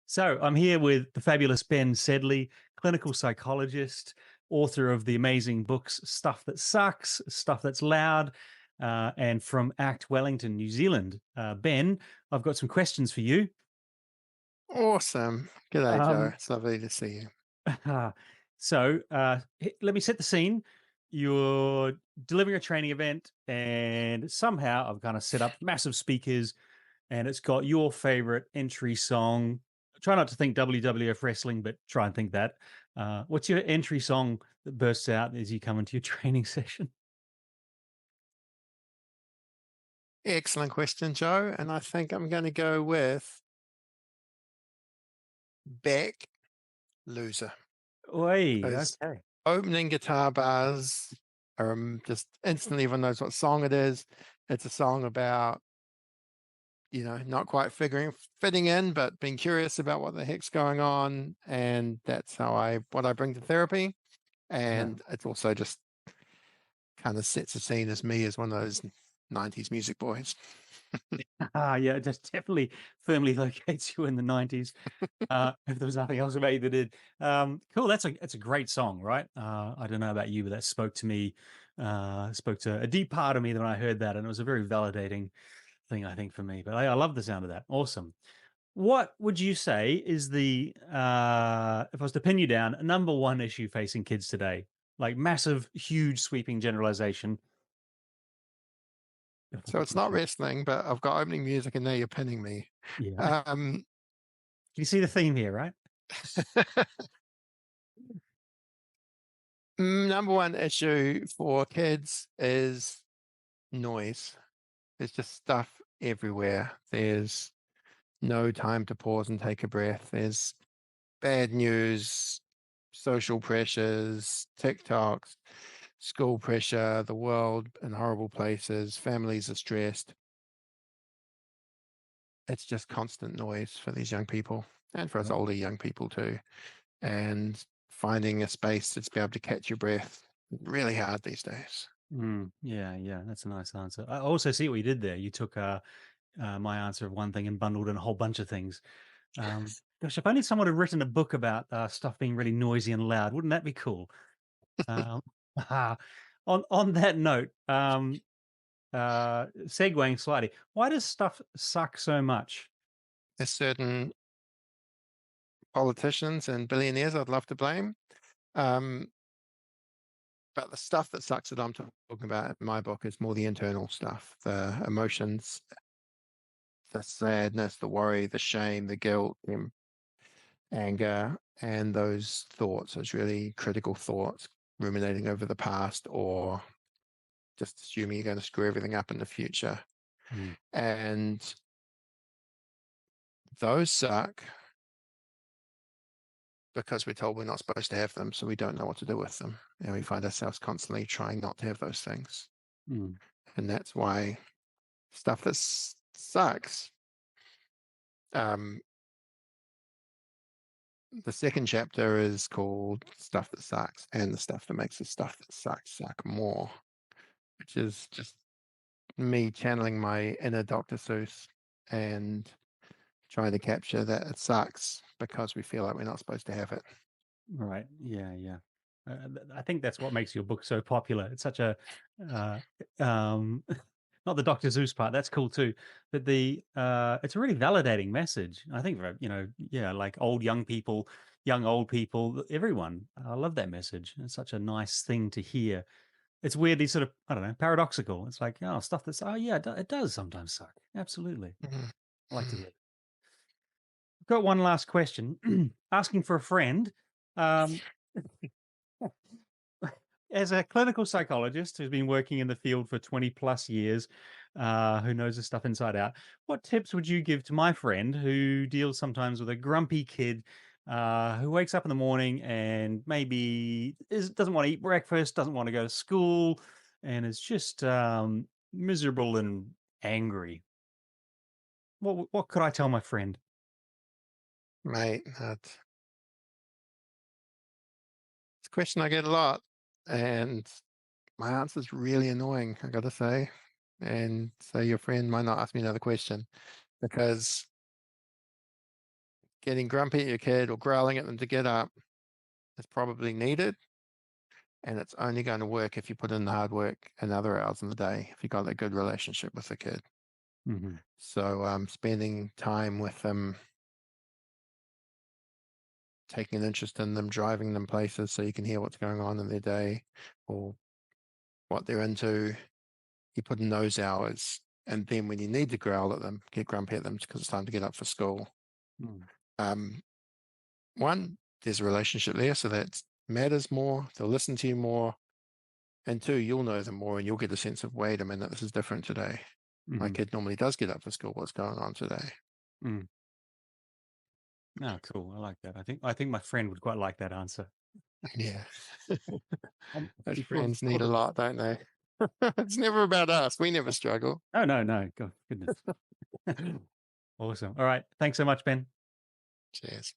So I'm here with the fabulous Ben Sedley, clinical psychologist, author of the amazing books Stuff That Sucks, Stuff That's Loud, and from ACT Wellington, New Zealand. Ben, I've got some questions for you. Awesome. G'day, Joe. Um, It's lovely to see you. let me set the scene. You're delivering a training event, and somehow I've kind of set up massive speakers, and it's got your favorite entry song. Try not to think WWF wrestling, but try and think that. What's your entry song that bursts out as you come into your training session? Excellent question, Joe. And I think I'm going to go with Beck Loser Oi, because okay. opening guitar bars are just instantly everyone knows what song it is. It's a song about, not quite fitting in, but being curious about what the heck's going on. And that's what I bring to therapy. Yeah. And it's also just kind of sets a scene as me as one of those 90s music boys. Yeah, it just definitely firmly locates you in the 90s. If there was nothing else about you that did. Cool. That's a great song, right? I don't know about you, but that spoke to me, spoke to a deep part of me when I heard that. And it was a very validating thing, I think, for me. But I love the sound of that. Awesome. What would you say is if I was to pin you down, number one issue facing kids today? Like massive, huge, sweeping generalization. So What it's would not you? wrestling, but I've got opening music and now you're pinning me. Yeah. Um, You see the theme here, right? Number one issue for kids is noise. There's just stuff everywhere. There's no time to pause and take a breath. There's bad news, social pressures, TikToks, school pressure, the world in horrible places, families are stressed. It's just constant noise for these young people and for us Yeah. older young people too. And finding a space that's be able to catch your breath really hard these days. Yeah, that's a nice answer. I also see what you did there. You took my answer of one thing and bundled in a whole bunch of things. Gosh, if only someone had written a book about stuff being really noisy and loud, wouldn't that be cool? Um, on that note, segueing slightly, why does stuff suck so much? There's certain politicians and billionaires I'd love to blame. Um, but the stuff that sucks that I'm talking about in my book is more the internal stuff, the emotions, the sadness, the worry, the shame, the guilt, the anger, and those thoughts, those really critical thoughts, ruminating over the past or just assuming you're going to screw everything up in the future. Mm, And those suck because we're told we're not supposed to have them, so we don't know what to do with them. And we find ourselves constantly trying not to have those things. mm, And that's why stuff that sucks. Um, the second chapter is called Stuff That Sucks, and the stuff that makes the stuff that sucks suck more, which is just me channeling my inner Dr. Seuss and trying to capture that it sucks because we feel like we're not supposed to have it. right. Yeah. I think that's what makes your book so popular. It's such a uh, um, not the Dr. Zeus part. That's cool too, but the it's a really validating message. I think for yeah, like young people, young old people, everyone. I love that message. It's such a nice thing to hear. It's weirdly sort of, I don't know, paradoxical. It's like, oh, stuff that's, oh yeah, it does sometimes suck. Absolutely. Mhm. I like to hear. Got one last question. Asking for a friend. Um, as a clinical psychologist who's been working in the field for 20 plus years, who knows the stuff inside out, what tips would you give to my friend who deals sometimes with a grumpy kid who wakes up in the morning and maybe doesn't want to eat breakfast, doesn't want to go to school, and is just miserable and angry? What could I tell my friend? Mate, that's a question I get a lot. And my answer is really annoying, I got to say. And so your friend might not ask me another question because getting grumpy at your kid or growling at them to get up is probably needed. And it's only going to work if you put in the hard work and other hours in the day, if you've got a good relationship with the kid. Hmm. So spending time with them, taking an interest in them, driving them places so you can hear what's going on in their day or what they're into. You put in those hours. And then when you need to growl at them, get grumpy at them because it's time to get up for school. Mm. Um, one, there's a relationship there, so that matters more. They'll listen to you more. And two, you'll know them more and you'll get a sense of, wait a minute, this is different today. My Hmm. kid normally does get up for school. What's going on today? Mm. Oh, cool. I like that. I think my friend would quite like that answer. Yeah. Those Before, friends need a lot, don't they? It's never about us. We never struggle. oh no, no, God, goodness. Awesome. All right. Thanks so much, Ben. Cheers.